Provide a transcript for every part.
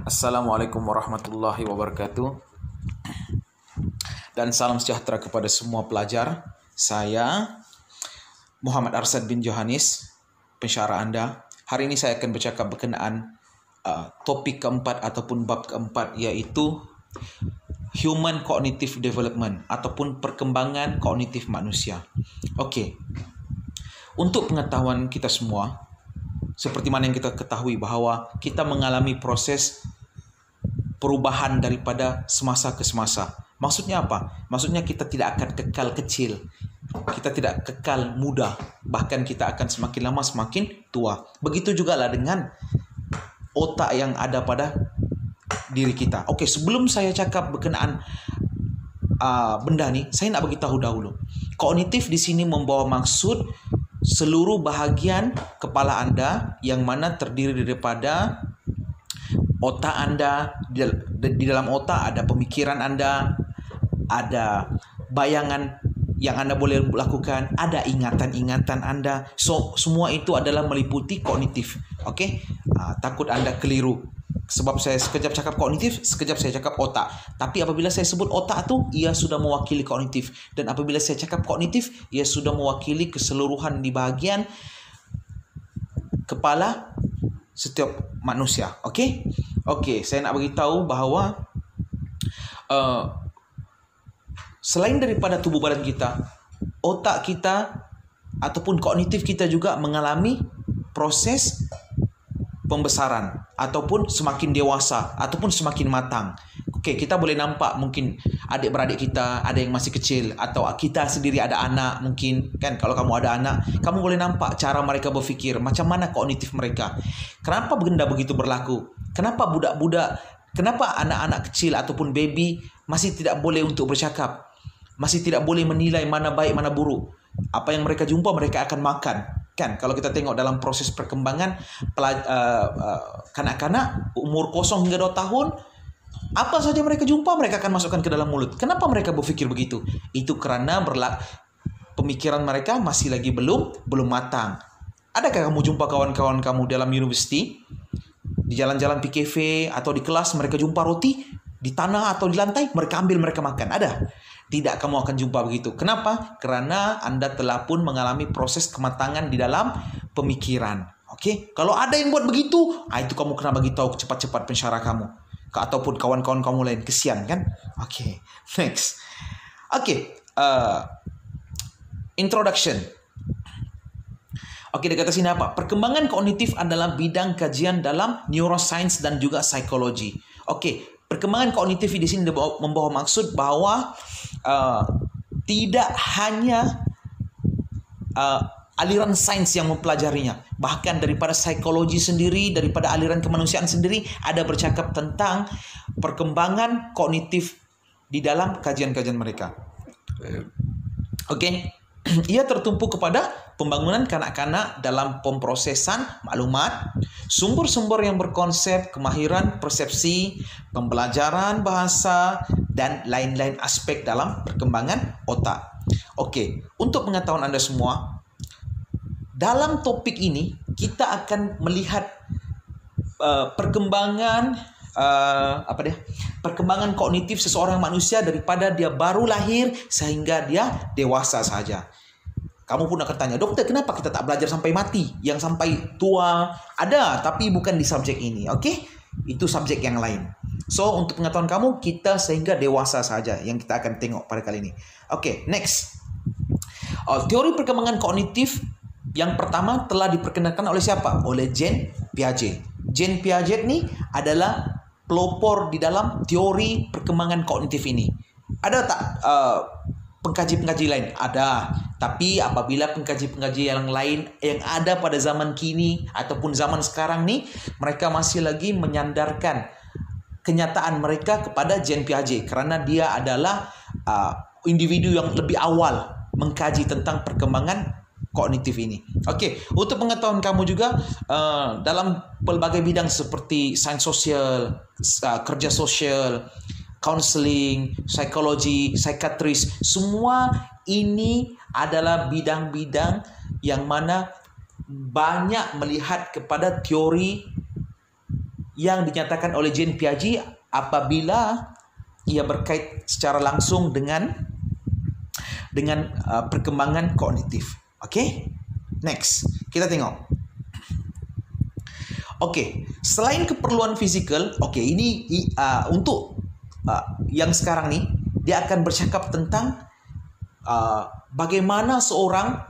Assalamualaikum warahmatullahi wabarakatuh. Dan salam sejahtera kepada semua pelajar. Saya Muhammad Arsad bin Johannes, pensyarah Anda. Hari ini saya akan bercakap berkenaan topik keempat ataupun bab keempat, yaitu Human Cognitive Development ataupun perkembangan kognitif manusia. Okey. Untuk pengetahuan kita semua, seperti mana yang kita ketahui bahawa kita mengalami proses perubahan daripada semasa ke semasa. Maksudnya apa? Maksudnya kita tidak akan kekal kecil. Kita tidak kekal muda. Bahkan kita akan semakin lama semakin tua. Begitu juga lah dengan otak yang ada pada diri kita. Okey, sebelum saya cakap berkenaan benda ni, saya nak bagi tahu dahulu. Kognitif di sini membawa maksud seluruh bahagian kepala anda yang mana terdiri daripada otak anda. Di dalam otak ada pemikiran anda, ada bayangan yang anda boleh lakukan, ada ingatan-ingatan anda. So, semua itu adalah meliputi kognitif. Okey? Takut anda keliru. Sebab saya sekejap cakap kognitif, sekejap saya cakap otak. Tapi apabila saya sebut otak tu, ia sudah mewakili kognitif. Dan apabila saya cakap kognitif, ia sudah mewakili keseluruhan di bahagian kepala setiap manusia. Okey? Okey, saya nak bagi tahu bahawa selain daripada tubuh badan kita, otak kita ataupun kognitif kita juga mengalami proses pembesaran ataupun semakin dewasa ataupun semakin matang. Okey, kita boleh nampak mungkin adik-beradik kita ada yang masih kecil, atau kita sendiri ada anak mungkin, kan? Kalau kamu ada anak, kamu boleh nampak cara mereka berfikir, macam mana kognitif mereka. Kenapa benda begitu berlaku? Kenapa budak-budak, kenapa anak-anak kecil ataupun baby masih tidak boleh untuk bercakap? Masih tidak boleh menilai mana baik mana buruk. Apa yang mereka jumpa mereka akan makan. Kan, kalau kita tengok dalam proses perkembangan kanak-kanak umur 0 hingga 2 tahun, apa saja mereka jumpa mereka akan masukkan ke dalam mulut. Kenapa mereka berfikir begitu? Itu kerana pemikiran mereka masih lagi belum matang. Adakah kamu jumpa kawan-kawan kamu dalam universiti, di jalan-jalan pergi kafe atau di kelas, mereka jumpa roti di tanah atau di lantai, mereka ambil, mereka makan? Ada? Tidak, kamu akan jumpa begitu. Kenapa? Kerana anda telah pun mengalami proses kematangan di dalam pemikiran. Okey? Kalau ada yang buat begitu, itu kamu kena bagi tahu cepat-cepat pensyarah kamu, ataupun kawan-kawan kamu lain. Kesian, kan? Okey. Next. Okey. Introduction. Okey, dia kata sini apa? Perkembangan kognitif adalah bidang kajian dalam neuroscience dan juga psikologi. Okey. Perkembangan kognitif di sini membawa maksud bahawa tidak hanya aliran sains yang mempelajarinya, bahkan daripada psikologi sendiri, daripada aliran kemanusiaan sendiri ada bercakap tentang perkembangan kognitif di dalam kajian-kajian mereka. Okey. Ia tertumpu kepada pembangunan kanak-kanak dalam pemprosesan maklumat, sumber-sumber yang berkonsep, kemahiran persepsi, pembelajaran bahasa, dan lain-lain aspek dalam perkembangan otak. Okey, untuk pengetahuan anda semua, dalam topik ini kita akan melihat perkembangan perkembangan kognitif seseorang manusia daripada dia baru lahir sehingga dia dewasa saja. Kamu pun akan tanya, doktor, kenapa kita tak belajar sampai mati? Yang sampai tua ada, tapi bukan di subjek ini. Okey? Itu subjek yang lain. So, untuk pengetahuan kamu, kita sehingga dewasa saja yang kita akan tengok pada kali ini. Okey, next. Teori perkembangan kognitif yang pertama telah diperkenalkan oleh siapa? Oleh Jean Piaget. Jean Piaget ni adalah pelopor di dalam teori perkembangan kognitif ini. Ada tak pengkaji-pengkaji lain? Ada. Tapi apabila pengkaji-pengkaji yang lain yang ada pada zaman kini ataupun zaman sekarang ni, mereka masih lagi menyandarkan kenyataan mereka kepada Jean Piaget kerana dia adalah individu yang lebih awal mengkaji tentang perkembangan kognitif ini. Okey, untuk pengetahuan kamu juga, dalam pelbagai bidang seperti sains sosial, kerja sosial, counseling, psikologi, psikiatris, semua ini adalah bidang-bidang yang mana banyak melihat kepada teori yang dinyatakan oleh Jean Piaget apabila ia berkait secara langsung dengan perkembangan kognitif. Oke? Next, kita tengok. Oke, selain keperluan fisikal, ini untuk yang sekarang nih, dia akan bercakap tentang bagaimana seorang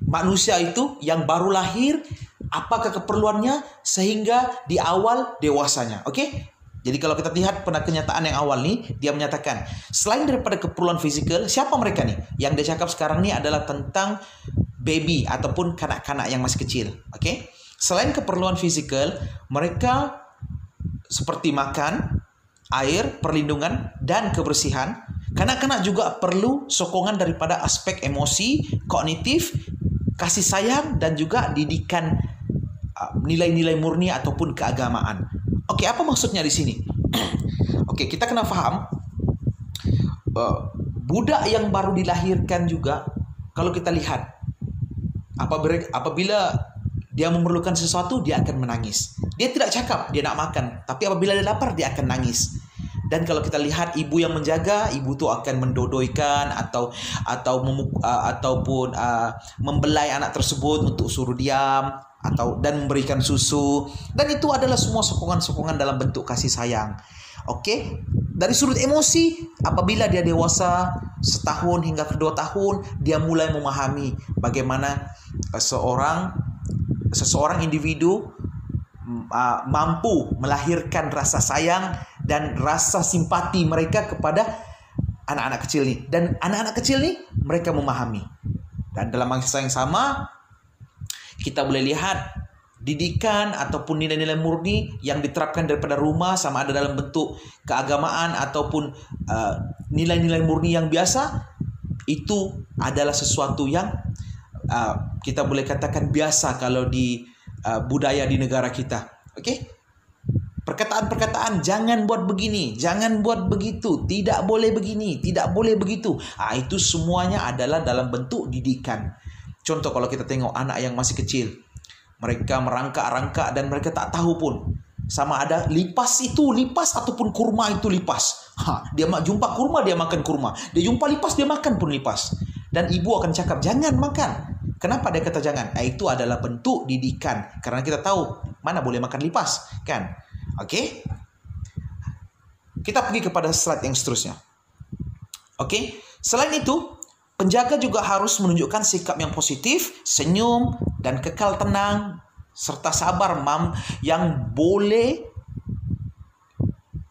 manusia itu yang baru lahir, apakah keperluannya sehingga di awal dewasanya. Oke? Jadi kalau kita lihat pada kenyataan yang awal nih, dia menyatakan selain daripada keperluan fisikal, siapa mereka nih? Yang dia cakap sekarang nih adalah tentang baby ataupun kanak-kanak yang masih kecil. Oke? Selain keperluan fisikal, mereka seperti makan, air, perlindungan, dan kebersihan. Kanak-kanak juga perlu sokongan daripada aspek emosi, kognitif, kasih sayang, dan juga didikan nilai-nilai murni ataupun keagamaan. Oke, apa maksudnya di sini? Oke, kita kena faham budak yang baru dilahirkan juga, kalau kita lihat apabila dia memerlukan sesuatu, dia akan menangis. Dia tidak cakap dia nak makan, tapi apabila dia lapar, dia akan nangis. Dan kalau kita lihat ibu yang menjaga, ibu tu akan mendodoikan ataupun membelai anak tersebut untuk suruh diam dan memberikan susu. Dan itu adalah semua sokongan-sokongan dalam bentuk kasih sayang. Oke? Dari sudut emosi, apabila dia dewasa 1 tahun hingga ke 2 tahun, dia mulai memahami bagaimana seseorang individu mampu melahirkan rasa sayang dan rasa simpati mereka kepada anak-anak kecil ni. Dan anak-anak kecil ni mereka memahami. Dan dalam masa yang sama, kita boleh lihat didikan ataupun nilai-nilai murni yang diterapkan daripada rumah, sama ada dalam bentuk keagamaan ataupun nilai-nilai murni yang biasa, itu adalah sesuatu yang kita boleh katakan biasa kalau di budaya di negara kita. Oke? Perkataan-perkataan, jangan buat begini, jangan buat begitu, tidak boleh begini, tidak boleh begitu. Itu semuanya adalah dalam bentuk didikan. Contoh kalau kita tengok anak yang masih kecil, mereka merangkak-rangkak dan mereka tak tahu pun sama ada lipas ataupun kurma itu lipas. Dia jumpa kurma, dia makan kurma. Dia jumpa lipas, dia makan pun lipas. Dan ibu akan cakap, jangan makan. Kenapa dia kata jangan? Itu adalah bentuk didikan. Karena kita tahu mana boleh makan lipas, kan? Oke? Kita pergi kepada slide yang seterusnya. Oke? Selain itu, penjaga juga harus menunjukkan sikap yang positif, senyum, dan kekal tenang, serta sabar yang boleh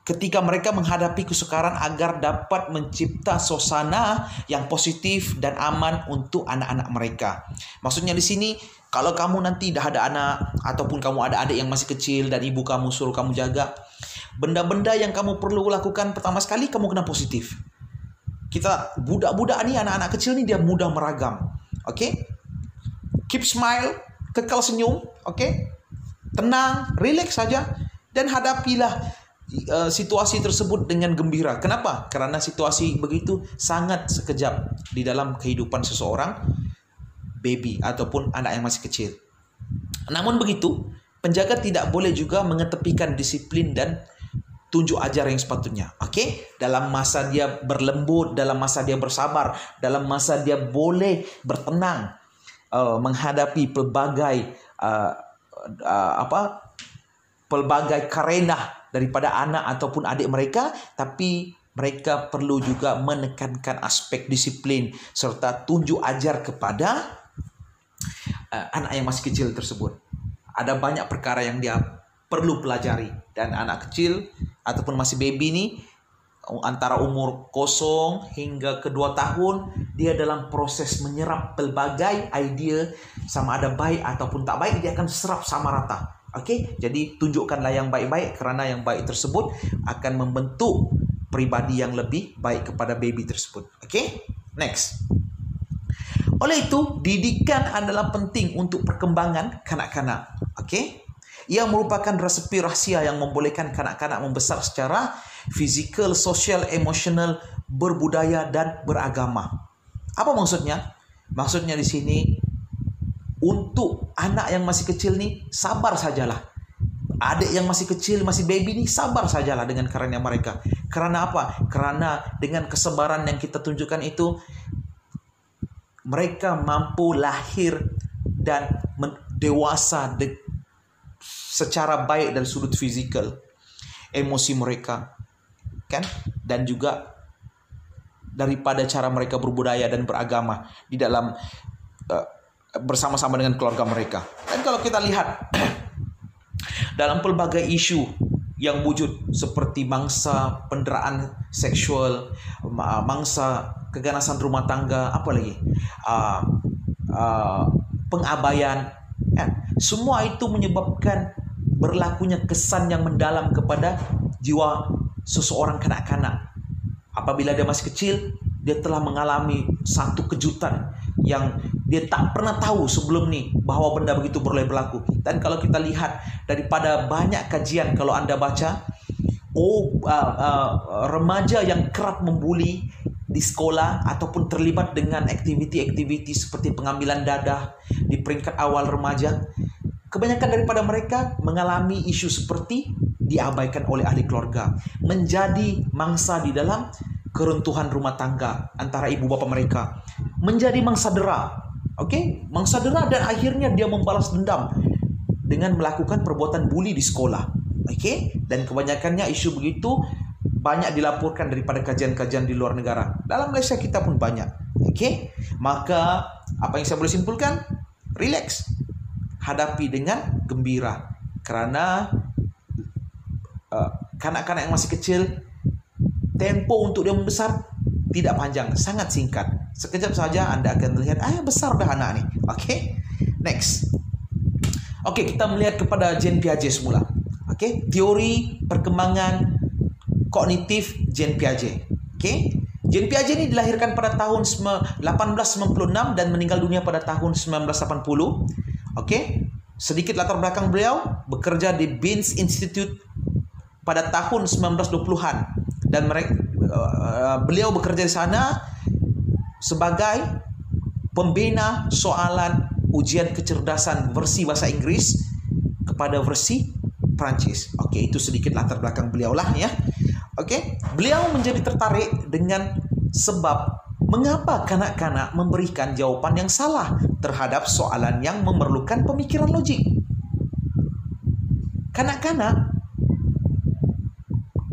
ketika mereka menghadapi kesukaran agar dapat mencipta suasana yang positif dan aman untuk anak-anak mereka. Maksudnya di sini, kalau kamu nanti dah ada anak ataupun kamu ada adik yang masih kecil dan ibu kamu suruh kamu jaga, benda-benda yang kamu perlu lakukan pertama sekali, kamu kena positif. Kita budak-budak ni, anak-anak kecil ni dia mudah meragam. Oke? Keep smile, kekal senyum, oke? Tenang, relax saja dan hadapilah situasi tersebut dengan gembira. Kenapa? Karena situasi begitu sangat sekejap di dalam kehidupan seseorang baby ataupun anak yang masih kecil. Namun begitu, penjaga tidak boleh juga mengetepikan disiplin dan tunjuk ajar yang sepatutnya. Oke? Dalam masa dia berlembut, dalam masa dia bersabar, dalam masa dia boleh bertenang menghadapi pelbagai karenah daripada anak ataupun adik mereka, tapi mereka perlu juga menekankan aspek disiplin serta tunjuk ajar kepada anak yang masih kecil tersebut. Ada banyak perkara yang dia perlu pelajari, dan anak kecil ataupun masih baby ni antara umur 0 hingga ke 2 tahun, dia dalam proses menyerap pelbagai idea, sama ada baik ataupun tak baik, dia akan serap sama rata. Okey, jadi tunjukkanlah yang baik-baik, kerana yang baik tersebut akan membentuk pribadi yang lebih baik kepada baby tersebut. Okey, next. Oleh itu, didikan adalah penting untuk perkembangan kanak-kanak. Okey, ia merupakan resepi rahsia yang membolehkan kanak-kanak membesar secara fizikal, sosial, emosional, berbudaya dan beragama. Apa maksudnya? Maksudnya di sini, untuk anak yang masih kecil ni, sabar sajalah. Adik yang masih kecil, masih baby nih, sabar sajalah dengan karunia mereka. Karena apa? Karena dengan kesabaran yang kita tunjukkan itu, mereka mampu lahir dan dewasa secara baik dari sudut fisikal, emosi mereka, kan? Dan juga daripada cara mereka berbudaya dan beragama di dalam bersama-sama dengan keluarga mereka. Dan kalau kita lihat dalam pelbagai isu yang wujud seperti mangsa penderaan seksual, mangsa keganasan rumah tangga, apa lagi, pengabaian, kan? Semua itu menyebabkan berlakunya kesan yang mendalam kepada jiwa seseorang kanak-kanak. Apabila dia masih kecil, dia telah mengalami satu kejutan yang dia tak pernah tahu sebelum ini bahwa benda begitu boleh berlaku. Dan kalau kita lihat daripada banyak kajian, kalau Anda baca, remaja yang kerap membuli di sekolah ataupun terlibat dengan aktiviti-aktiviti seperti pengambilan dadah di peringkat awal remaja, kebanyakan daripada mereka mengalami isu seperti diabaikan oleh ahli keluarga, menjadi mangsa di dalam keruntuhan rumah tangga antara ibu bapa mereka, menjadi mangsa dera, mangsa dera, dan akhirnya dia membalas dendam dengan melakukan perbuatan buli di sekolah, dan kebanyakannya isu begitu banyak dilaporkan daripada kajian-kajian di luar negara. Dalam Malaysia kita pun banyak, maka apa yang saya boleh simpulkan, relax, hadapi dengan gembira, karena kanak-kanak yang masih kecil, tempo untuk dia membesar tidak panjang, sangat singkat. Sekejap saja Anda akan melihat, besar dah anak ni. Next. Kita melihat kepada Jean Piaget semula. Teori perkembangan kognitif Jean Piaget. Jean Piaget ini dilahirkan pada tahun 1896 dan meninggal dunia pada tahun 1980. Sedikit latar belakang beliau, bekerja di Binns Institute pada tahun 1920-an, dan beliau bekerja di sana sebagai pembina soalan ujian kecerdasan versi bahasa Inggris kepada versi Prancis. Itu sedikit latar belakang beliau lah ya. Beliau menjadi tertarik dengan sebab mengapa kanak-kanak memberikan jawaban yang salah terhadap soalan yang memerlukan pemikiran logik.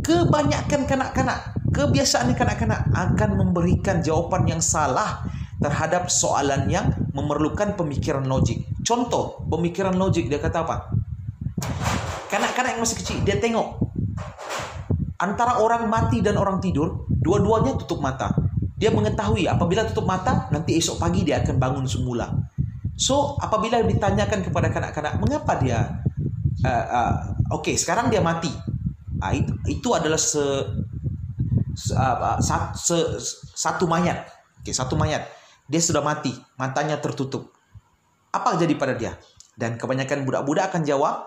Kebanyakan kebiasaan kanak-kanak akan memberikan jawaban yang salah terhadap soalan yang memerlukan pemikiran logik. Contoh, pemikiran logik, dia kata apa? Kanak-kanak yang masih kecil, dia tengok antara orang mati dan orang tidur, dua-duanya tutup mata. Dia mengetahui apabila tutup mata, nanti esok pagi dia akan bangun semula. So, apabila ditanyakan kepada kanak-kanak, mengapa dia sekarang dia mati. Itu adalah satu mayat. Satu mayat. Dia sudah mati, matanya tertutup. Apa jadi pada dia? Dan kebanyakan budak-budak akan jawab,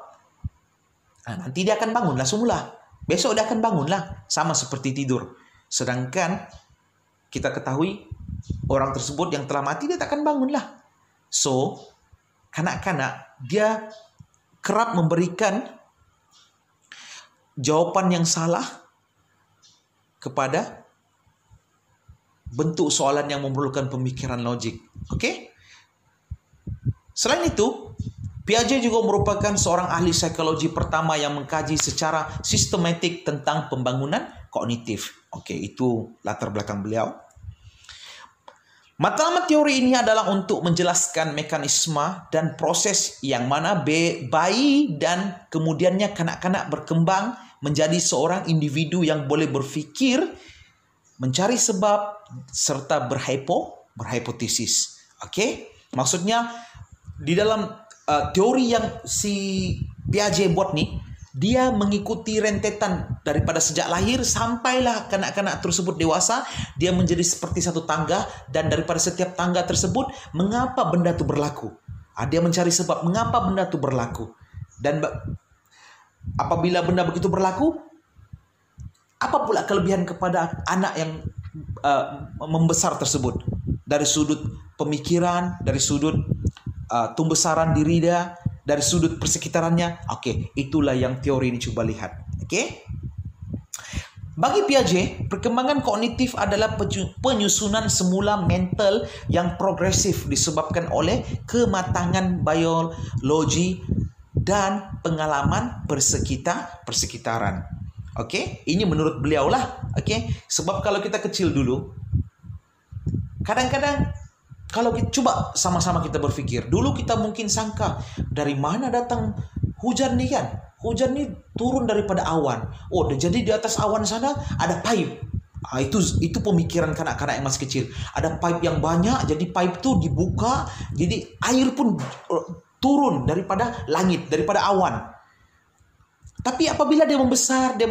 nanti dia akan bangunlah semula. Besok dia akan bangunlah, sama seperti tidur. Sedangkan kita ketahui orang tersebut yang telah mati, dia tak akan bangunlah. So, kanak-kanak dia kerap memberikan jawaban yang salah kepada bentuk soalan yang memerlukan pemikiran logik. Selain itu, Piaget juga merupakan seorang ahli psikologi pertama yang mengkaji secara sistematik tentang pembangunan kognitif. Itu latar belakang beliau. Matlamat teori ini adalah untuk menjelaskan mekanisme dan proses yang mana bayi dan kemudiannya kanak-kanak berkembang menjadi seorang individu yang boleh berfikir, mencari sebab, serta berhipotesis. Maksudnya di dalam teori yang si Piaget buat nih, dia mengikuti rentetan daripada sejak lahir sampailah kanak-kanak tersebut dewasa. Dia menjadi seperti satu tangga, dan daripada setiap tangga tersebut, mengapa benda itu berlaku. Dia mencari sebab mengapa benda itu berlaku. Dan apabila benda begitu berlaku, apa pula kelebihan kepada anak yang membesar tersebut, dari sudut pemikiran, dari sudut tumbesaran diri dia, dari sudut persekitarannya. Oke, itulah yang teori ini coba lihat. Oke. Bagi Piaget, perkembangan kognitif adalah penyusunan semula mental yang progresif disebabkan oleh kematangan biologi dan pengalaman persekitaran. Oke, ini menurut beliau lah. Oke, sebab kalau kita kecil dulu, kadang-kadang kalau kita coba sama-sama kita berpikir, dulu kita mungkin sangka dari mana datang hujan nih kan? Hujan nih turun daripada awan. Oh, jadi di atas awan sana ada pipe. Itu pemikiran kanak-kanak yang masih kecil. Ada pipe yang banyak, jadi pipe itu dibuka, jadi air pun turun daripada langit, daripada awan. Tapi apabila dia membesar, dia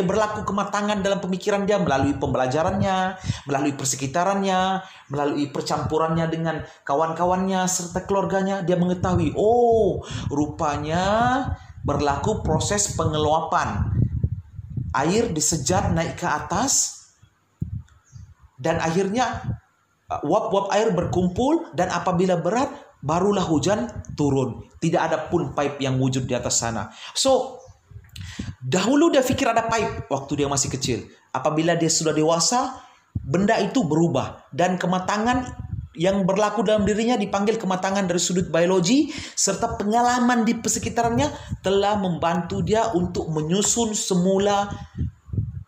berlaku kematangan dalam pemikiran dia melalui pembelajarannya, melalui persekitarannya, melalui percampurannya dengan kawan-kawannya serta keluarganya, dia mengetahui, oh, rupanya berlaku proses pengeluapan. Air disejat naik ke atas dan akhirnya uap-uap air berkumpul dan apabila berat barulah hujan turun. Tidak ada pun pipe yang wujud di atas sana. So, dahulu dia pikir ada pipe waktu dia masih kecil. Apabila dia sudah dewasa, benda itu berubah. Dan kematangan yang berlaku dalam dirinya dipanggil kematangan dari sudut biologi, serta pengalaman di persekitarannya telah membantu dia untuk menyusun semula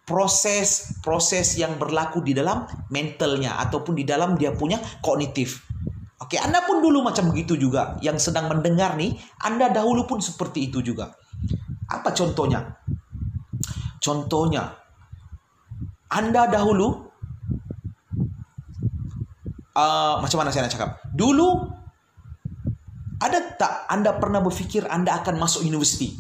proses yang berlaku di dalam mentalnya ataupun di dalam dia punya kognitif. Oke, Anda pun dulu macam begitu juga. Yang sedang mendengar nih, Anda dahulu pun seperti itu juga. Apa contohnya? Contohnya, Anda dahulu, macam mana saya nak cakap? Dulu, ada tak Anda pernah berfikir Anda akan masuk universiti?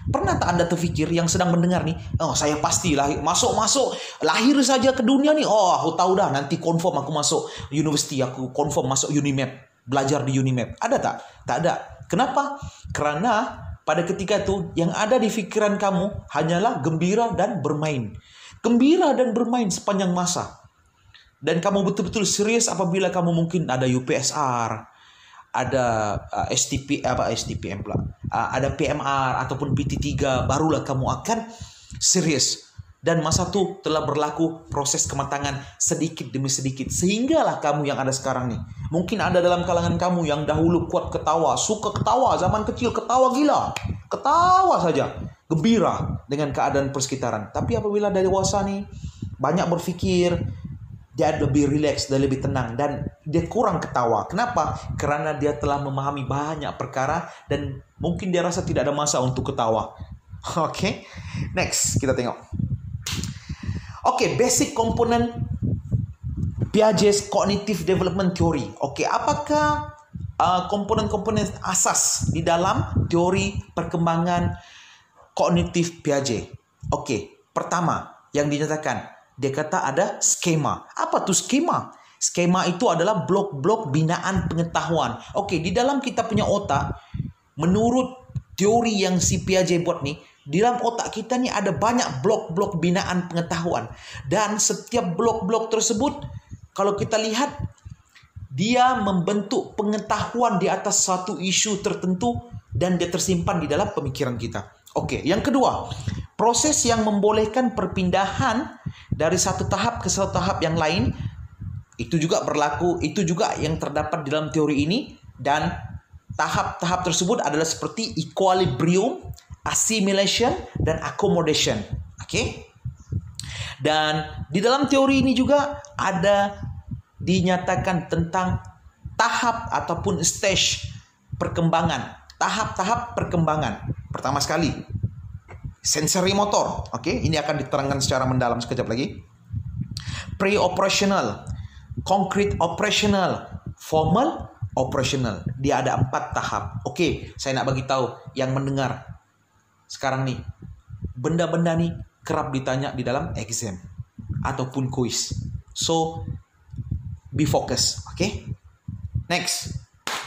Pernah tak Anda terfikir yang sedang mendengar nih, oh saya pasti masuk lahir saja ke dunia nih, oh aku tahu dah nanti confirm aku masuk universiti, aku confirm masuk Unimed, belajar di Unimed. Ada tak? Tak ada. Kenapa? Karena pada ketika itu yang ada di pikiran kamu hanyalah gembira dan bermain. Gembira dan bermain sepanjang masa. Dan kamu betul-betul serius apabila kamu mungkin ada UPSR, ada STPM pula, ada PMR ataupun PT3, barulah kamu akan serius. Dan masa itu telah berlaku proses kematangan sedikit demi sedikit, sehinggalah kamu yang ada sekarang nih. Mungkin ada dalam kalangan kamu yang dahulu kuat ketawa, suka ketawa, zaman kecil ketawa gila, ketawa saja, gembira dengan keadaan persekitaran. Tapi apabila dari dewasa nih, banyak berpikir, dia lebih rileks dan lebih tenang dan dia kurang ketawa. Kenapa? Karena dia telah memahami banyak perkara dan mungkin dia rasa tidak ada masa untuk ketawa. Oke, next kita tengok. Oke, basic komponen Piaget's Cognitive Development Theory. Oke, apakah komponen-komponen asas di dalam teori perkembangan kognitif Piaget? Oke, pertama yang dinyatakan, dia kata ada skema. Apa tuh skema? Skema itu adalah blok-blok binaan pengetahuan. Oke, di dalam kita punya otak, menurut teori yang si Piaget buat nih, di dalam otak kita nih ada banyak blok-blok binaan pengetahuan. Dan setiap blok-blok tersebut, kalau kita lihat, dia membentuk pengetahuan di atas suatu isu tertentu dan dia tersimpan di dalam pemikiran kita. Oke, yang kedua, proses yang membolehkan perpindahan dari satu tahap ke satu tahap yang lain, itu juga berlaku, itu juga yang terdapat di dalam teori ini. Dan tahap-tahap tersebut adalah seperti equilibrium, assimilation, dan accommodation. Oke? Dan di dalam teori ini juga ada dinyatakan tentang tahap ataupun stage perkembangan. Tahap-tahap perkembangan. Pertama sekali, sensory motor. Oke, ini akan diterangkan secara mendalam sekejap lagi. Pre-operational, concrete operational, formal operational. Dia ada 4 tahap. Oke, saya nak bagi tahu yang mendengar sekarang nih, benda-benda nih kerap ditanya di dalam exam ataupun quiz. So, be focus. Oke? Next,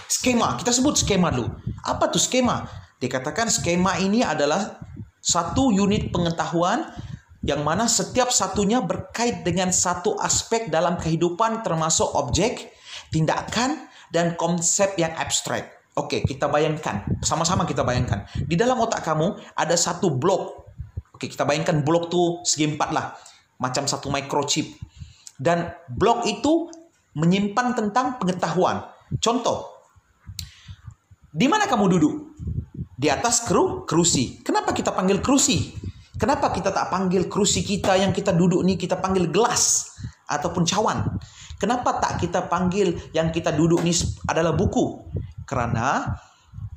skema. Kita sebut skema dulu. Apa tuh skema? Dikatakan skema ini adalah satu unit pengetahuan yang mana setiap satunya berkait dengan satu aspek dalam kehidupan termasuk objek, tindakan, dan konsep yang abstrak. Oke, kita bayangkan. Sama-sama kita bayangkan. Di dalam otak kamu ada satu blok. Oke, kita bayangkan blok tuh segi 4 lah. Macam satu microchip. Dan blok itu menyimpan tentang pengetahuan. Contoh, di mana kamu duduk? Di atas kerusi. Kenapa kita panggil kerusi? Kenapa kita tak panggil kerusi kita yang kita duduk nih, kita panggil gelas ataupun cawan? Kenapa tak kita panggil yang kita duduk nih adalah buku? Karena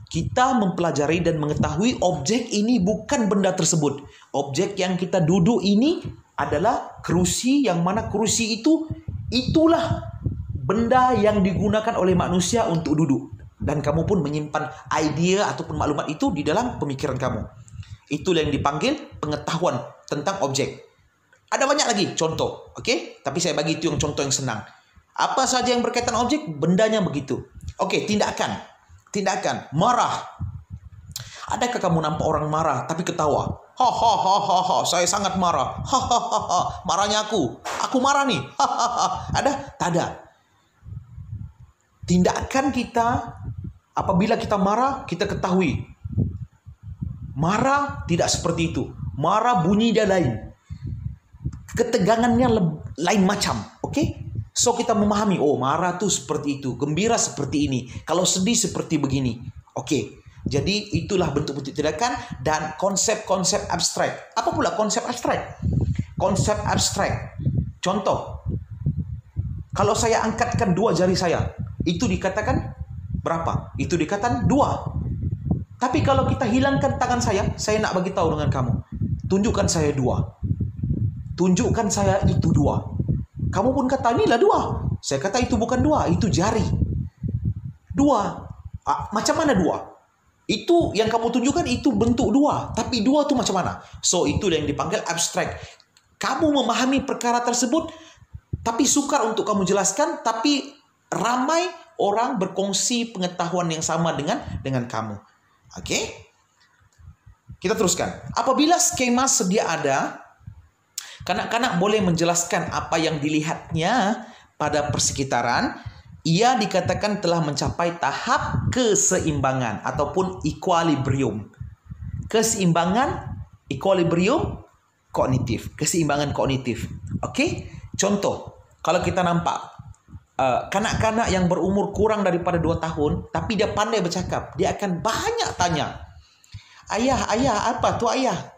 kita mempelajari dan mengetahui objek ini bukan benda tersebut. Objek yang kita duduk ini adalah kerusi, yang mana kerusi itulah benda yang digunakan oleh manusia untuk duduk. Dan kamu pun menyimpan idea ataupun maklumat itu di dalam pemikiran kamu. Itulah yang dipanggil pengetahuan tentang objek. Ada banyak lagi contoh, oke? Tapi saya bagi itu yang contoh yang senang. Apa saja yang berkaitan objek, bendanya begitu. Oke, tindakan. Marah. Adakah kamu nampak orang marah tapi ketawa? Saya sangat marah. Marahnya aku marah nih. Ada? Tak ada. Tindakan kita apabila kita marah, kita ketahui. Marah tidak seperti itu. Marah bunyi dia lain. Ketegangannya lain macam, oke? So kita memahami, oh marah tuh seperti itu, gembira seperti ini, kalau sedih seperti begini. Oke. Jadi itulah bentuk-bentuk tindakan dan konsep-konsep abstrak. Apa pula konsep abstrak? Konsep abstrak. Contoh, kalau saya angkatkan 2 jari saya, itu dikatakan berapa? Itu dikatakan 2. Tapi kalau kita hilangkan tangan saya nak bagi tahu dengan kamu. Tunjukkan saya 2. Tunjukkan saya itu 2. Kamu pun kata, inilah 2. Saya kata itu bukan 2, itu jari. 2. Macam mana 2? Itu yang kamu tunjukkan itu bentuk 2. Tapi 2 itu macam mana? So, itu yang dipanggil abstrak. Kamu memahami perkara tersebut, tapi sukar untuk kamu jelaskan, tapi ramai orang berkongsi pengetahuan yang sama dengan kamu. Oke? Kita teruskan. Apabila skema sedia ada, kanak-kanak boleh menjelaskan apa yang dilihatnya pada persekitaran. Ia dikatakan telah mencapai tahap keseimbangan ataupun equilibrium. Keseimbangan, equilibrium, kognitif. Keseimbangan kognitif. Oke? Contoh, kalau kita nampak kanak-kanak yang berumur kurang daripada 2 tahun, tapi dia pandai bercakap, dia akan banyak tanya. Ayah, apa tu ayah?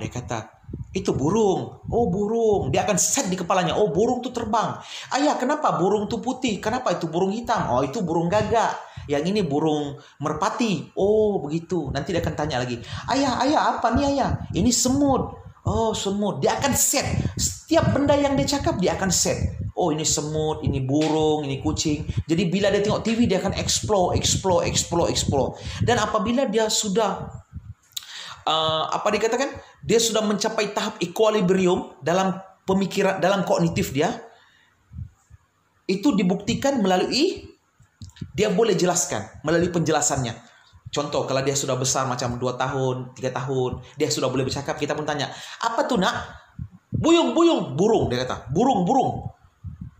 Dia kata, itu burung. Oh, burung. Dia akan set di kepalanya. Oh, burung tu terbang. Ayah, kenapa burung tu putih? Kenapa itu burung hitam? Oh, itu burung gagak. Yang ini burung merpati. Oh, begitu. Nanti dia akan tanya lagi. Ayah, apa ni ayah? Ini semut. Oh, semut. Dia akan set. Setiap benda yang dia cakap, dia akan set. Oh, ini semut, ini burung, ini kucing. Jadi bila dia tengok TV, dia akan explore. Dan apabila dia sudah dikatakan, dia sudah mencapai tahap equilibrium dalam pemikiran, dalam kognitif dia, itu dibuktikan melalui dia boleh jelaskan melalui penjelasannya. Contoh, kalau dia sudah besar macam 2 tahun, 3 tahun, dia sudah boleh bercakap, kita pun tanya, apa tu nak? Buyung, burung, dia kata. Burung.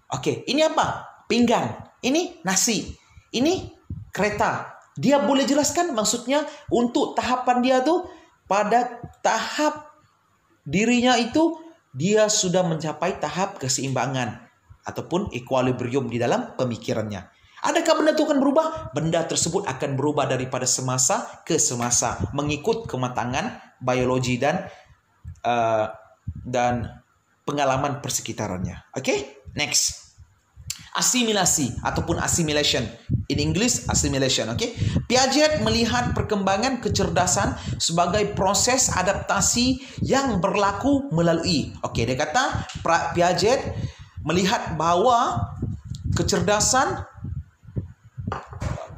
Oke, ini apa? Pinggan. Ini nasi. Ini kereta. Dia boleh jelaskan, maksudnya untuk tahapan dia tuh, pada tahap dirinya itu, dia sudah mencapai tahap keseimbangan ataupun equilibrium di dalam pemikirannya. Adakah benda itu akan berubah? Benda tersebut akan berubah daripada semasa ke semasa, mengikut kematangan biologi dan pengalaman persekitarannya. Oke? Next. Asimilasi ataupun assimilation. In English, assimilation. Okay? Piaget melihat perkembangan kecerdasan sebagai proses adaptasi yang berlaku melalui. Dia kata Piaget melihat bahawa kecerdasan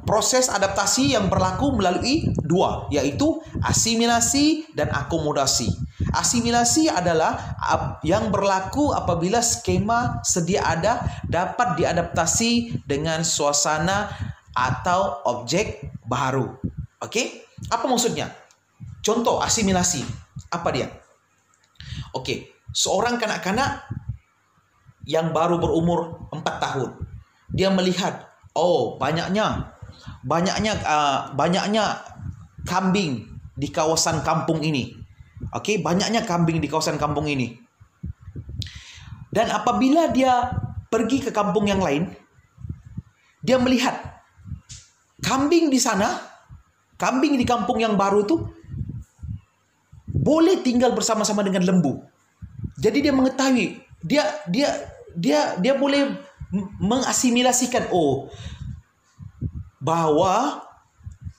proses adaptasi yang berlaku melalui 2, yaitu asimilasi dan akomodasi. Asimilasi adalah yang berlaku apabila skema sedia ada dapat diadaptasi dengan suasana atau objek baru. Okey? Apa maksudnya? Contoh asimilasi. Apa dia? Seorang kanak-kanak yang baru berumur 4 tahun. Dia melihat, oh banyaknya banyaknya kambing di kawasan kampung ini. Okey, banyaknya kambing di kawasan kampung ini. Dan apabila dia pergi ke kampung yang lain, dia melihat kambing di sana, kambing di kampung yang baru tuh boleh tinggal bersama-sama dengan lembu. Jadi dia mengetahui, dia boleh mengasimilasikan bahwa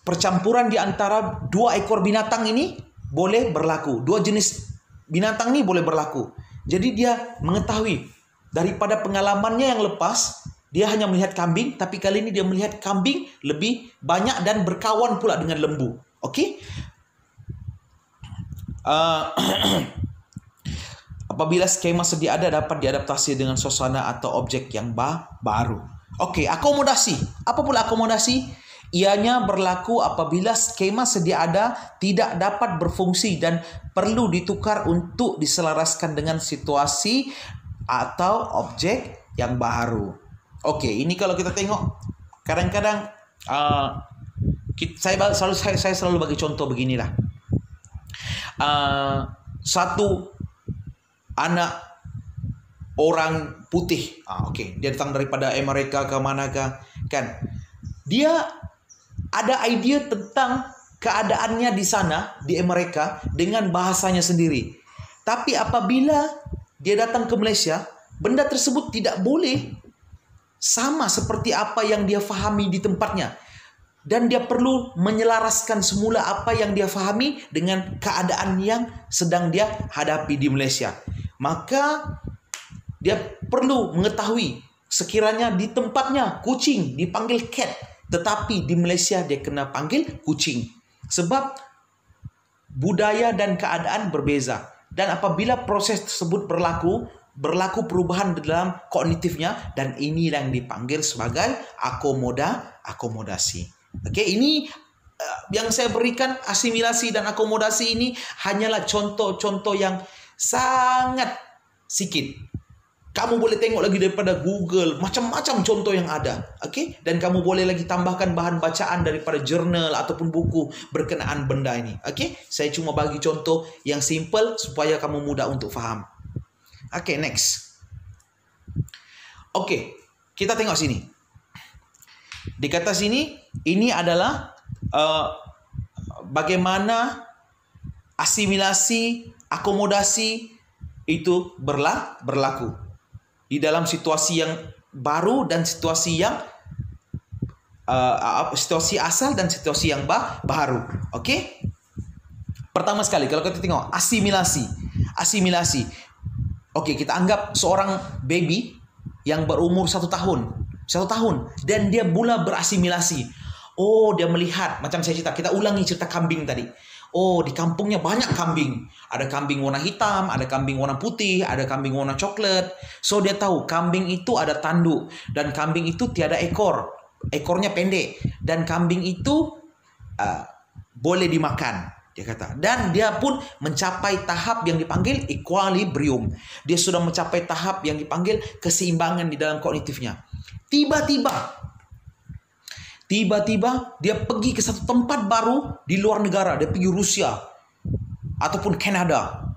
percampuran di antara dua ekor binatang ini boleh berlaku. Dua jenis binatang ini boleh berlaku. Jadi dia mengetahui daripada pengalamannya yang lepas, dia hanya melihat kambing, tapi kali ini dia melihat kambing lebih banyak dan berkawan pula dengan lembu. Okey? Apabila skema sedia ada dapat diadaptasi dengan suasana atau objek yang baru. Okey, akomodasi. Apa pula akomodasi? Ianya berlaku apabila skema sedia ada tidak dapat berfungsi dan perlu ditukar untuk diselaraskan dengan situasi atau objek yang baru. Okey, ini kalau kita tengok kadang-kadang saya selalu bagi contoh beginilah. Satu anak orang putih, dia datang daripada Amerika ke manakah, kan? Dia ada idea tentang keadaannya di sana, di Amerika, dengan bahasanya sendiri. Tapi apabila dia datang ke Malaysia, benda tersebut tidak boleh sama seperti apa yang dia fahami di tempatnya. Dan dia perlu menyelaraskan semula apa yang dia fahami dengan keadaan yang sedang dia hadapi di Malaysia. Maka dia perlu mengetahui sekiranya di tempatnya kucing dipanggil cat, tetapi di Malaysia dia kena panggil kucing. Sebab budaya dan keadaan berbeza. Dan apabila proses tersebut berlaku perubahan dalam kognitifnya, dan ini yang dipanggil sebagai akomodasi. Okey, ini yang saya berikan, asimilasi dan akomodasi ini hanyalah contoh-contoh yang sangat sikit. Kamu boleh tengok lagi daripada Google, macam-macam contoh yang ada. Okey, dan kamu boleh lagi tambahkan bahan bacaan daripada jurnal ataupun buku berkenaan benda ini. Okey, saya cuma bagi contoh yang simple supaya kamu mudah untuk faham. Okey, next. Okey, kita tengok sini. Di kata sini, ini adalah bagaimana asimilasi, akomodasi itu berlaku di dalam situasi yang baru dan situasi yang situasi asal dan situasi yang baru. Okey? Pertama sekali kalau kita tengok asimilasi. Okey, kita anggap seorang baby yang berumur 1 tahun dan dia mula berasimilasi. Dia melihat, macam saya cerita, kita ulangi cerita kambing tadi. Di kampungnya banyak kambing. Ada kambing warna hitam, ada kambing warna putih, ada kambing warna coklat. So dia tahu kambing itu ada tanduk dan kambing itu tiada ekor. Ekornya pendek dan kambing itu boleh dimakan, dia kata. Dan dia pun mencapai tahap yang dipanggil equilibrium. Dia sudah mencapai tahap yang dipanggil keseimbangan di dalam kognitifnya. Tiba-tiba dia pergi ke satu tempat baru di luar negara. Dia pergi Rusia ataupun Kanada.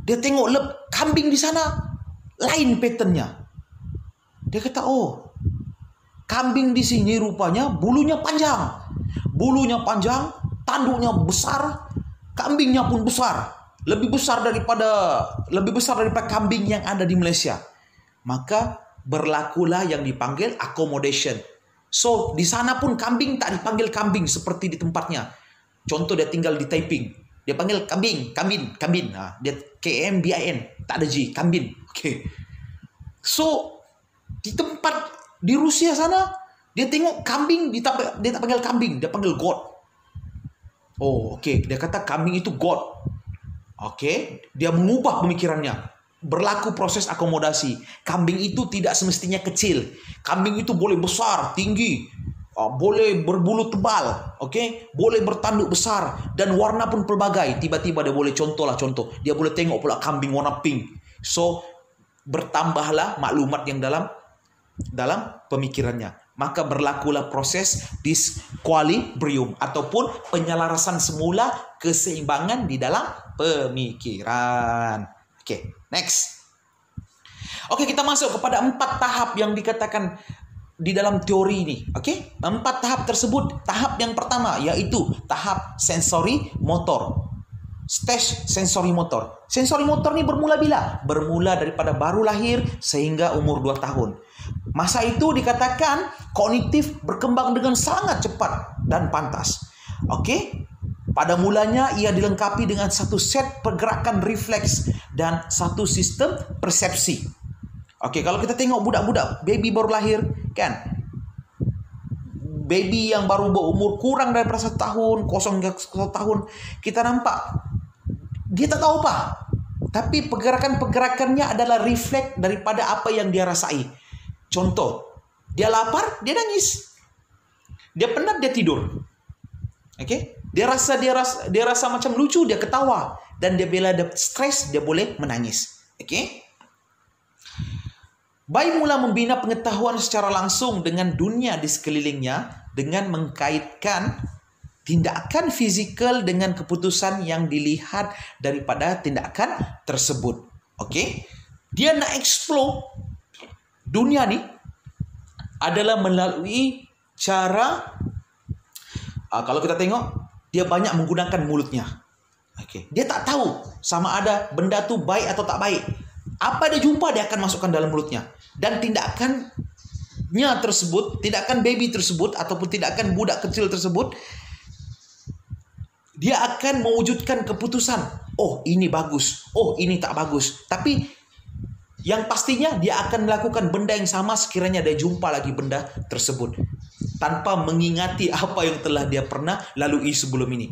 Dia tengok kambing di sana lain patternnya. Dia kata, kambing di sini rupanya bulunya panjang. Tanduknya besar, kambingnya pun besar. Lebih besar daripada kambing yang ada di Malaysia. Maka berlakulah yang dipanggil accommodation. So, di sana pun kambing tak dipanggil kambing seperti di tempatnya. Contoh, dia tinggal di Taiping. Dia panggil kambing. Dia KMBIN. Tak ada G, kambing. Okay. So, di tempat di Rusia sana, dia tengok kambing, dia tak panggil kambing, dia panggil God. Okay. Dia kata kambing itu God. Okay. Dia mengubah pemikirannya. Berlaku proses akomodasi. Kambing itu tidak semestinya kecil. Kambing itu boleh besar, tinggi, boleh berbulu tebal, boleh bertanduk besar dan warna pun pelbagai. Tiba-tiba dia boleh contoh. Dia boleh tengok pula kambing warna pink. So bertambahlah maklumat yang dalam pemikirannya. maka berlakulah proses disequilibrium ataupun penyelarasan semula keseimbangan di dalam pemikiran. Oke, next. Oke, kita masuk kepada 4 tahap yang dikatakan di dalam teori ini. Oke, 4 tahap tersebut. Tahap yang pertama yaitu tahap sensori motor. Stage sensori motor. Sensori motor ini bermula bila? Bermula daripada baru lahir sehingga umur 2 tahun. Masa itu dikatakan kognitif berkembang dengan sangat cepat dan pantas. Oke? Pada mulanya ia dilengkapi dengan satu set pergerakan refleks dan satu sistem persepsi. Oke, kalau kita tengok budak-budak, baby baru lahir, kan? Baby yang baru berumur kurang daripada 1 tahun, 1 tahun, kita nampak dia tak tahu apa. Tapi pergerakan-pergerakannya adalah refleks daripada apa yang dia rasai. Contoh, dia lapar, dia nangis. Dia penat, dia tidur. Oke? Dia rasa macam lucu, dia ketawa. Dan dia bila ada stres, dia boleh menangis. Oke? Bayi mula membina pengetahuan secara langsung dengan dunia di sekelilingnya dengan mengkaitkan tindakan fizikal dengan keputusan yang dilihat daripada tindakan tersebut. Okey? Dia nak explore dunia ni adalah melalui cara kalau kita tengok dia banyak menggunakan mulutnya. Okey. Dia tak tahu sama ada benda tu baik atau tak baik. Apa dia jumpa dia akan masukkan dalam mulutnya. Dan tindakannya tersebut, tindakan baby tersebut ataupun tindakan budak kecil tersebut, dia akan mewujudkan keputusan. Oh, ini bagus. Oh, ini tak bagus. Tapi yang pastinya dia akan melakukan benda yang sama sekiranya dia jumpa lagi benda tersebut. Tanpa mengingati apa yang telah dia pernah lalui sebelum ini.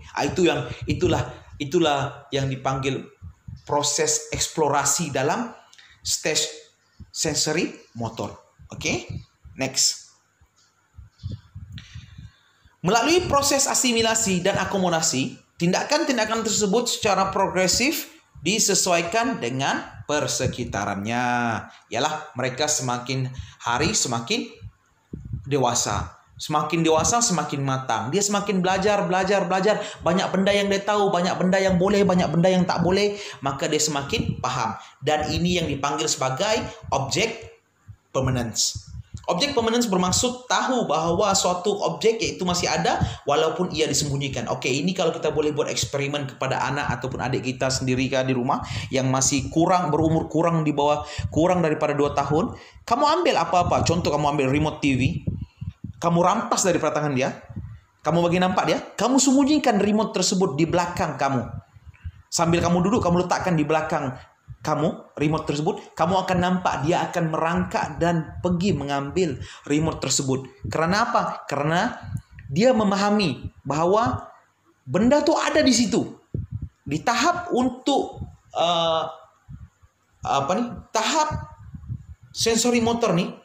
Itulah yang dipanggil proses eksplorasi dalam stage sensory motor. Oke? Next. Melalui proses asimilasi dan akomodasi, tindakan-tindakan tersebut secara progresif disesuaikan dengan persekitarannya. Ialah mereka semakin hari semakin dewasa. Semakin dewasa semakin matang. Dia semakin belajar. Banyak benda yang dia tahu, banyak benda yang boleh, banyak benda yang tak boleh. Maka dia semakin faham. Dan ini yang dipanggil sebagai object permanence. Objek permanence bermaksud tahu bahawa suatu objek iaitu masih ada walaupun ia disembunyikan. Okey, ini kalau kita boleh buat eksperimen kepada anak ataupun adik kita sendiri di rumah yang masih berumur kurang daripada 2 tahun, kamu ambil apa-apa. Contoh, kamu ambil remote TV, kamu rampas daripada tangan dia, kamu bagi nampak dia, kamu sembunyikan remote tersebut di belakang kamu. Sambil kamu duduk, kamu letakkan di belakang kamu, remote tersebut, kamu akan nampak dia akan merangkak dan pergi mengambil remote tersebut. Kerana apa? Kerana dia memahami bahawa benda tu ada di situ. Di tahap untuk tahap sensori motor ni,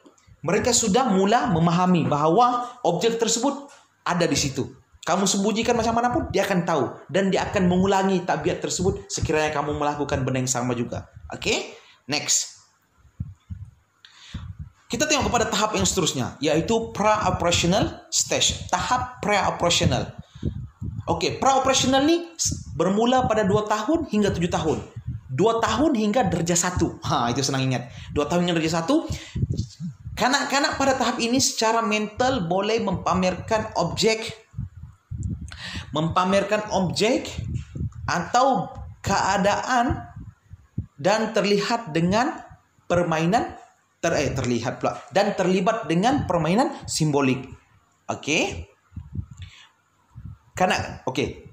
mereka sudah mula memahami bahawa objek tersebut ada di situ. Kamu sembunyikan macam mana pun, dia akan tahu. Dan dia akan mengulangi tabiat tersebut sekiranya kamu melakukan benda yang sama juga. Oke? Next. Kita tengok kepada tahap yang seterusnya, yaitu pra-operational stage. Tahap pra-operational. Oke, pra-operational ni bermula pada 2 tahun hingga 7 tahun. 2 tahun hingga darjah 1. Itu senang ingat. 2 tahun hingga darjah 1. Kanak-kanak pada tahap ini secara mental boleh memamerkan objek atau keadaan dan terlihat dengan permainan dan terlibat dengan permainan simbolik. Okey.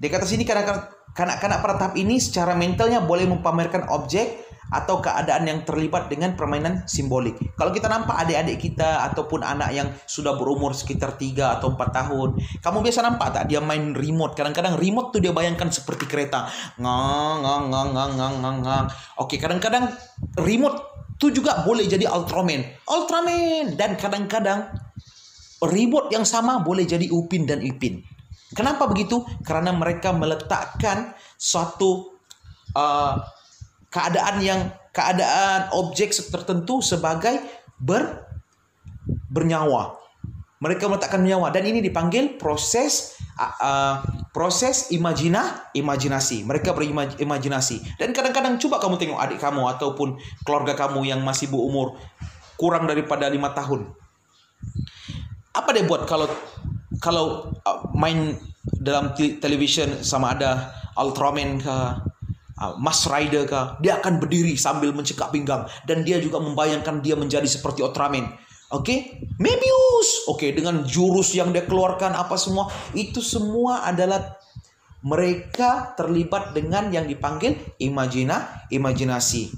Di kata sini kanak-kanak pada tahap ini secara mentalnya boleh memamerkan objek atau keadaan yang terlibat dengan permainan simbolik. Kalau kita nampak adik-adik kita ataupun anak yang sudah berumur sekitar 3 atau 4 tahun, kamu biasa nampak tak dia main remote? Kadang-kadang remote tu dia bayangkan seperti kereta. Okey, kadang-kadang remote tu juga boleh jadi Ultraman. Dan kadang-kadang remote yang sama boleh jadi Upin dan Ipin. Kenapa begitu? Kerana mereka meletakkan suatu keadaan objek tertentu sebagai bernyawa. Mereka meletakkan nyawa, dan ini dipanggil proses imajinasi. Mereka berimajinasi. Dan kadang-kadang coba kamu tengok adik kamu ataupun keluarga kamu yang masih berumur kurang daripada 5 tahun. Apa dia buat kalau main dalam television, sama ada Ultraman ke Mask Rider ke, dia akan berdiri sambil mencekak pinggang, dan dia juga membayangkan dia menjadi seperti Ultraman. Mebius. Dengan jurus yang dia keluarkan apa semua, itu semua adalah mereka terlibat dengan yang dipanggil imajinasi.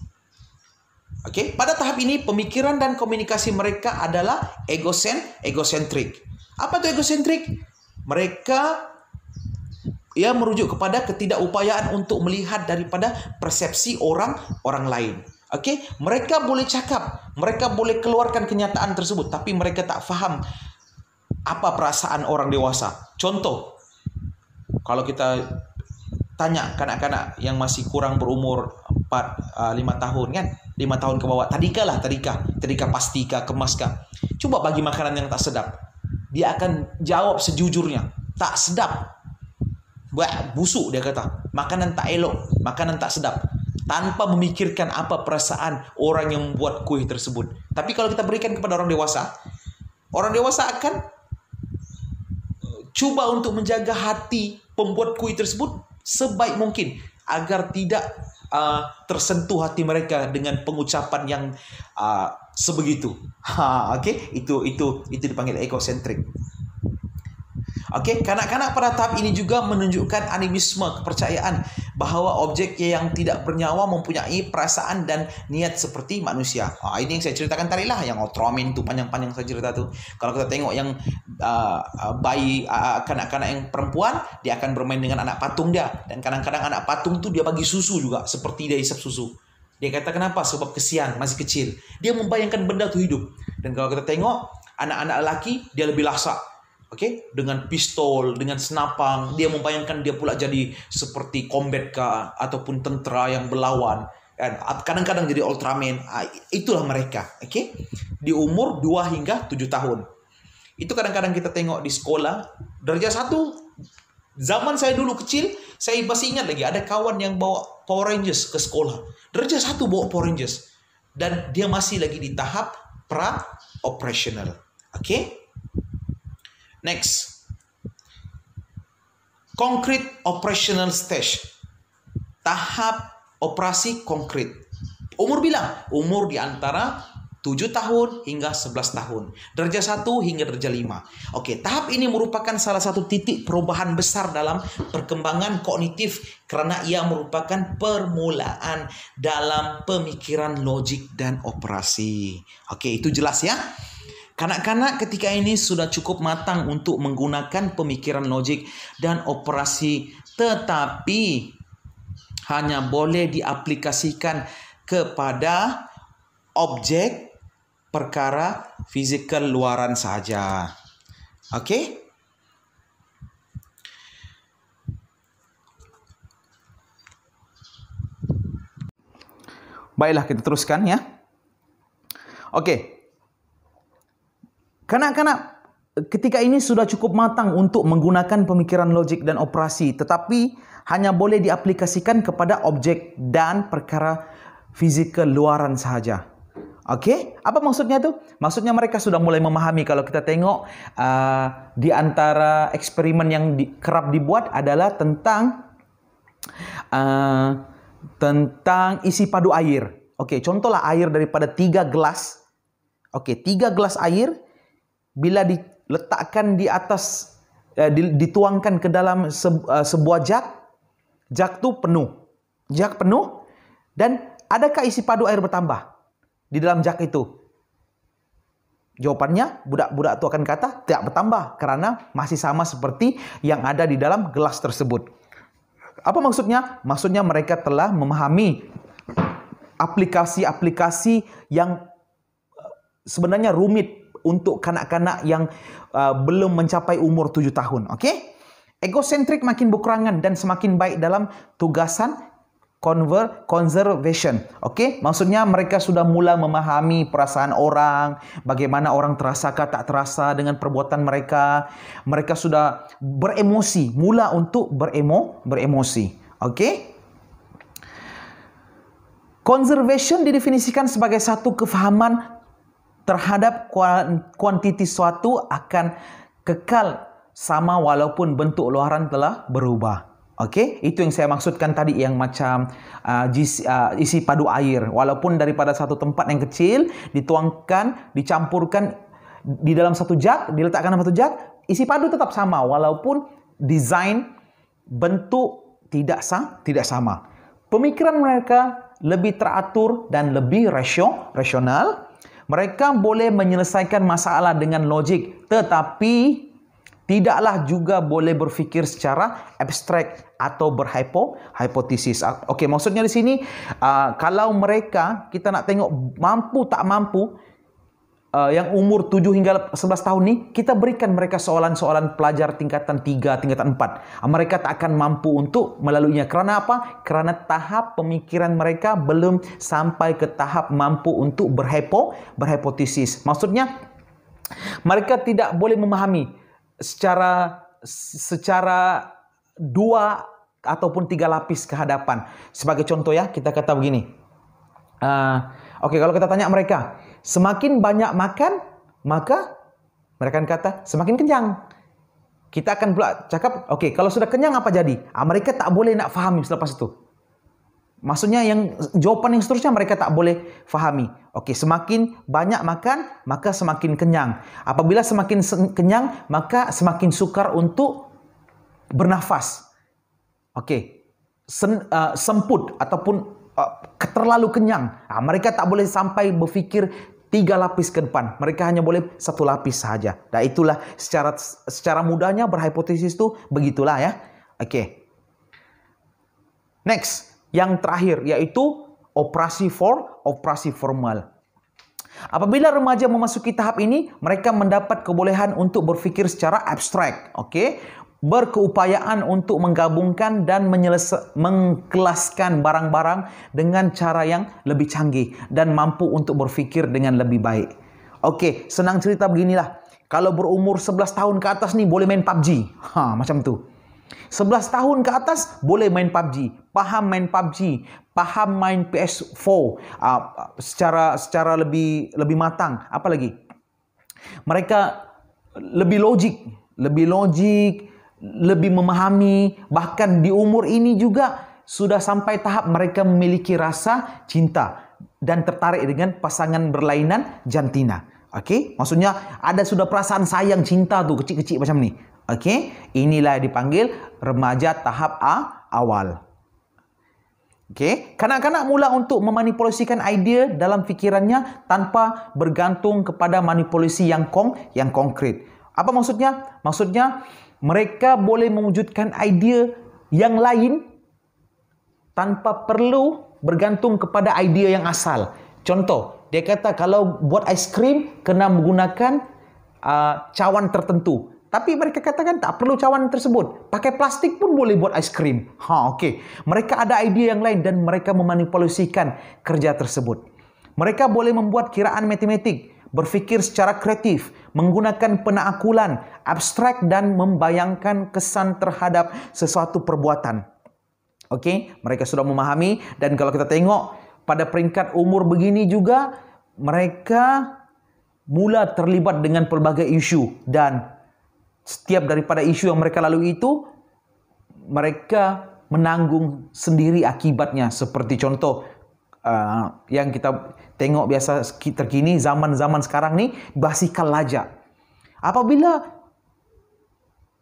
Pada tahap ini pemikiran dan komunikasi mereka adalah egosentrik. Apa itu egosentrik? Mereka merujuk kepada ketidakupayaan untuk melihat daripada persepsi orang lain. Mereka boleh cakap, mereka boleh keluarkan kenyataan tersebut, tapi mereka tak faham apa perasaan orang dewasa. Contoh, kalau kita tanya kanak-kanak yang masih kurang berumur 4-5 tahun kan, 5 tahun ke bawah, tadika pastika kemaska, coba bagi makanan yang tak sedap, dia akan jawab sejujurnya, tak sedap, busuk, dia kata, makanan tak elok, makanan tak sedap, tanpa memikirkan apa perasaan orang yang membuat kuih tersebut. Tapi kalau kita berikan kepada orang dewasa akan cuba untuk menjaga hati pembuat kuih tersebut sebaik mungkin agar tidak tersentuh hati mereka dengan pengucapan yang sebegitu. Itu dipanggil egosentrik. Kanak-kanak pada tahap ini juga menunjukkan animisme, kepercayaan bahawa objek yang tidak bernyawa mempunyai perasaan dan niat seperti manusia. Ini yang saya ceritakan tadi lah, yang Ultraman tu panjang-panjang saya cerita tu. Kalau kita tengok yang bayi, kanak-kanak yang perempuan, dia akan bermain dengan anak patung dia, dan kadang-kadang anak patung tu dia bagi susu juga seperti dia hisap susu. Dia kata kenapa? Sebab kesian, masih kecil. Dia membayangkan benda tu hidup. Dan kalau kita tengok anak-anak lelaki, dia lebih lasak. Dengan pistol, dengan senapang, dia membayangkan dia pula jadi seperti combat ka ataupun tentera yang berlawan. Kadang-kadang jadi Ultraman. Itulah mereka. Di umur 2 hingga 7 tahun. Itu kadang-kadang kita tengok di sekolah. Darjah 1, zaman saya dulu kecil, saya masih ingat lagi ada kawan yang bawa Power Rangers ke sekolah. Darjah 1 bawa Power Rangers. Dan dia masih lagi di tahap pra-operational. Next, concrete operational stage. Tahap operasi konkret. Umur bilang? Umur di antara 7 tahun hingga 11 tahun. Darjah 1 hingga darjah 5. Tahap ini merupakan salah satu titik perubahan besar dalam perkembangan kognitif kerana ia merupakan permulaan dalam pemikiran logik dan operasi. Itu jelas ya. Kanak-kanak ketika ini sudah cukup matang untuk menggunakan pemikiran logik dan operasi, tetapi hanya boleh diaplikasikan kepada objek perkara fizikal luaran saja. Baiklah, kita teruskan ya. Kanak-kanak ketika ini sudah cukup matang untuk menggunakan pemikiran logik dan operasi, tetapi hanya boleh diaplikasikan kepada objek dan perkara fizikal luaran sahaja. Apa maksudnya tu? Maksudnya mereka sudah mulai memahami. Kalau kita tengok di antara eksperimen yang kerap dibuat adalah tentang isi padu air. Contohlah air daripada 3 gelas. 3 gelas air, bila diletakkan di atas, dituangkan ke dalam sebuah jak tu penuh. Jak penuh, dan adakah isi padu air bertambah di dalam jak itu? Jawapannya, budak-budak itu akan kata, tidak bertambah, kerana masih sama seperti yang ada di dalam gelas tersebut. Apa maksudnya? Maksudnya mereka telah memahami aplikasi-aplikasi yang sebenarnya rumit untuk kanak-kanak yang belum mencapai umur 7 tahun. Egosentrik makin berkurangan dan semakin baik dalam tugasan Conservation. Okey, maksudnya mereka sudah mula memahami perasaan orang, bagaimana orang terasa atau tak terasa dengan perbuatan mereka. Mereka sudah beremosi, mula untuk beremosi. Okey? Conservation didefinisikan sebagai satu kefahaman terhadap kuantiti suatu akan kekal sama walaupun bentuk luaran telah berubah. Okey, itu yang saya maksudkan tadi yang macam isi padu air. Walaupun daripada satu tempat yang kecil dituangkan, dicampurkan di dalam satu jug, diletakkan dalam satu jug, isi padu tetap sama walaupun desain bentuk tidak sama. Pemikiran mereka lebih teratur dan lebih rasional. Mereka boleh menyelesaikan masalah dengan logik, tetapi tidaklah juga boleh berfikir secara abstrak atau berhipotesis. Okey, maksudnya di sini kalau mereka, kita nak tengok mampu tak mampu, yang umur 7 hingga 11 tahun ni, kita berikan mereka soalan-soalan pelajar tingkatan 3, tingkatan 4. Mereka tak akan mampu untuk melaluinya. Kerana apa? Kerana tahap pemikiran mereka belum sampai ke tahap mampu untuk berhipotesis. Maksudnya, mereka tidak boleh memahami secara 2 ataupun 3 lapis ke hadapan. Sebagai contoh ya, kita kata begini. Okey, kalau kita tanya mereka, semakin banyak makan, maka mereka akan kata semakin kenyang. Kita akan pula cakap, okey, kalau sudah kenyang apa jadi? Mereka tak boleh nak fahami selepas itu. Maksudnya yang jawapan yang seterusnya mereka tak boleh fahami. Okey, semakin banyak makan, maka semakin kenyang. Apabila semakin kenyang, maka semakin sukar untuk bernafas. Okey, semput ataupun terlalu kenyang. Mereka tak boleh sampai berfikir 3 lapis ke depan. Mereka hanya boleh 1 lapis sahaja. Dan itulah secara mudahnya berhipotesis tu begitulah ya. Okey. Next. Yang terakhir iaitu operasi formal. Apabila remaja memasuki tahap ini, mereka mendapat kebolehan untuk berfikir secara abstrak, okey, berkeupayaan untuk menggabungkan dan mengkelaskan barang-barang dengan cara yang lebih canggih dan mampu untuk berfikir dengan lebih baik. Okey, senang cerita beginilah. Kalau berumur 11 tahun ke atas ni boleh main PUBG. Macam tu. 11 tahun ke atas boleh main PUBG, faham main PUBG, faham main PS4 secara lebih matang. Apa lagi? Mereka lebih logik, lebih memahami, bahkan di umur ini juga sudah sampai tahap mereka memiliki rasa cinta dan tertarik dengan pasangan berlainan jantina. Okey, maksudnya ada sudah perasaan sayang cinta tu kecil-kecil macam ni. Okey, inilah yang dipanggil remaja tahap awal. Okey, kanak-kanak mula untuk memanipulasikan idea dalam fikirannya tanpa bergantung kepada manipulasi yang konkret. Apa maksudnya? Maksudnya mereka boleh mewujudkan idea yang lain tanpa perlu bergantung kepada idea yang asal. Contoh, dia kata kalau buat aiskrim kena menggunakan cawan tertentu. Tapi mereka katakan tak perlu cawan tersebut. Pakai plastik pun boleh buat aiskrim. Okey. Mereka ada idea yang lain dan mereka memanipulasikan kerja tersebut. Mereka boleh membuat kiraan matematik, berfikir secara kreatif, menggunakan penaakulan, abstrak dan membayangkan kesan terhadap sesuatu perbuatan. Okey, mereka sudah memahami dan kalau kita tengok pada peringkat umur begini juga mereka mula terlibat dengan pelbagai isu dan setiap daripada isu yang mereka lalui itu, mereka menanggung sendiri akibatnya. Seperti contoh yang kita tengok biasa terkini, zaman-zaman sekarang ni, basikal lajak. Apabila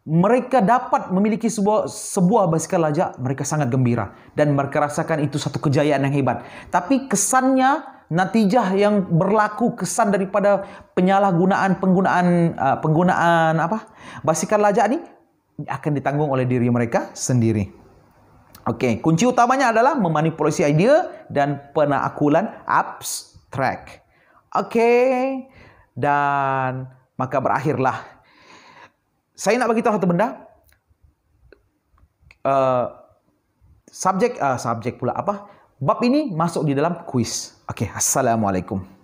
mereka dapat memiliki sebuah basikal lajak, mereka sangat gembira. Dan mereka rasakan itu satu kejayaan yang hebat. Tapi kesannya, natijah yang berlaku kesan daripada penggunaan basikal lajak ni akan ditanggung oleh diri mereka sendiri. Okey, kunci utamanya adalah memanipulasi idea dan penaakulan abstrak. Okey, dan maka berakhirlah. Saya nak bagi tahu satu benda. subjek pula apa? Bab ini masuk di dalam kuis. Oke, assalamualaikum.